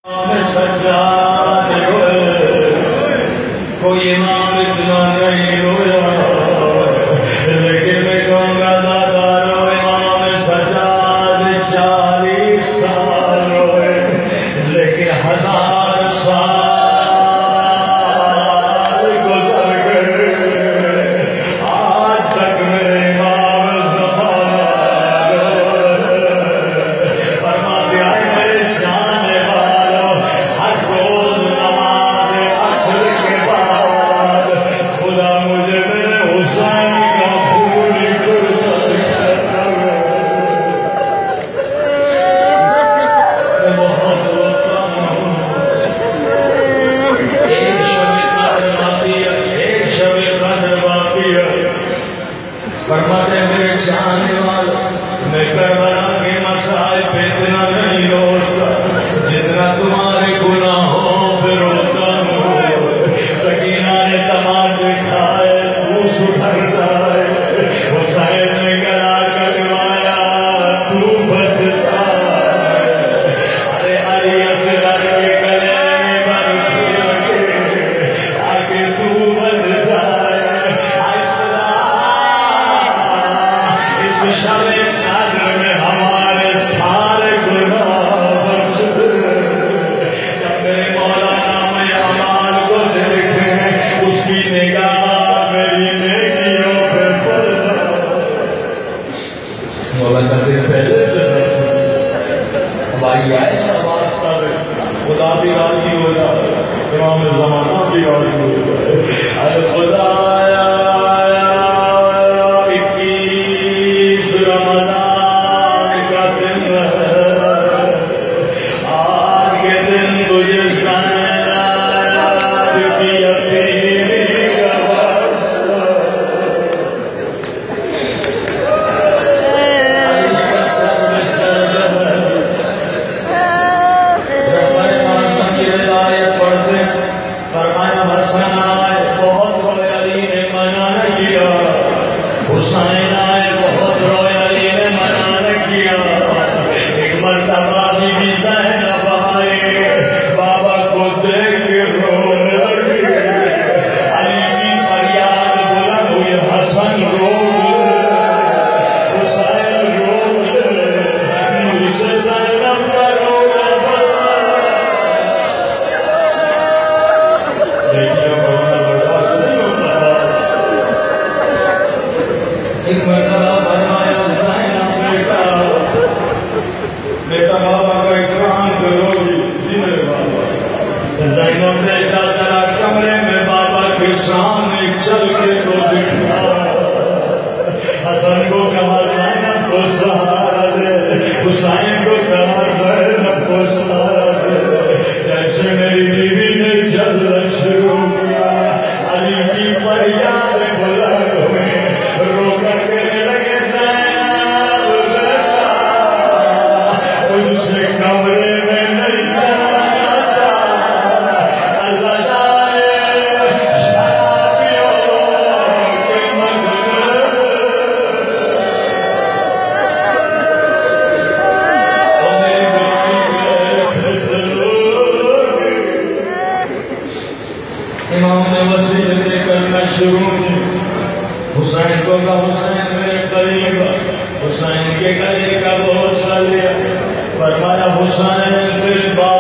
سجاد روئے کوئی امام اتنا نہیں رویا لیکن میں کہوں گا دادا رو امام سجاد 40 سال روئے لیکن 1000 سال گزر گئے آج تک میرے امام زمانہ فرماتے آئے میرے جانے والوں ہر روز نماز عصر کے بعد خدا مجھے میرے حسین کا خون کرتا میں بہت روتا ہوں ایک شب قدر باقی ہے ایک شب قدر باقی ہے فرماتے میرے چاہنے والا میں کربلا کے مسائل پہ اتنا نہیں روتا جتنا تمہارے گناہوں پہ روتا ہوں سکینہ نے تماچے کھائے تو سدھرتا ہے حسین نے گلا کٹوایا تو بچتا ہے ارے علی اصغر کے گلے میں بن چھڑ کے تاکہ تو بچ جائے اے خدا اس شب قدر میں ہمارے سارے گناہ بخش دے جب میرے مولا نام اعمال کو دیکھیں اس کی نگاہ میری نیکیوں پہ پڑ مولا کہتے پہلے سے ہماری ایسا واسطہ ہے خدا بھی راضی ہو جائے امام زمانہ بھی راضی ہو جائے اے خدایا 21 رمضان کا دن ہے آج کے دن تجھے زینب کی یتیمی کا واسطہ علی کا سر سجدہ رہبر معصوم کی ہدایت پڑھتے فرمایا حسن آئے بہت روئے علی نے منع نہ کیا حسین آئے بہت روئے علی نے منع نہ کیا ایک مرتبہ بی بی زینب آئے بابا کو دیکھ کے رونے لگی علی کی فریاد بلند ہوئی حسن رو حسین رو مجھ سے زینب کا رونا بڑا دیکھیے رونا برداشت نہیں ہوتا ایک مرتبہ فرمایا زینب بیٹا بابا کا اکرام کرو جی میرے بابا زینب بیٹا ذرا کمرے میں بابا کے سامنے چل کے تو بٹھا حسن کو کہا زینب کو سہارا دے حسین کو کہا زینب کو سہارا دے جیسے میری بیوی نے جذبہ شروع کیا علی کی فریاد بلند ہوئی رو کر کہنے لگے زینب بیٹا تجھ سے کمرے میں نہیں چلا جاتا اللہ جائے شادیوں کے مگر تو میری بیٹی کیسے سلوک امام نے وصیتیں کرنا شروع کی حسین کو کہا حسین میرے قریب حسین کے گلے کا بہت سا لیا فرمایا حسین دل بات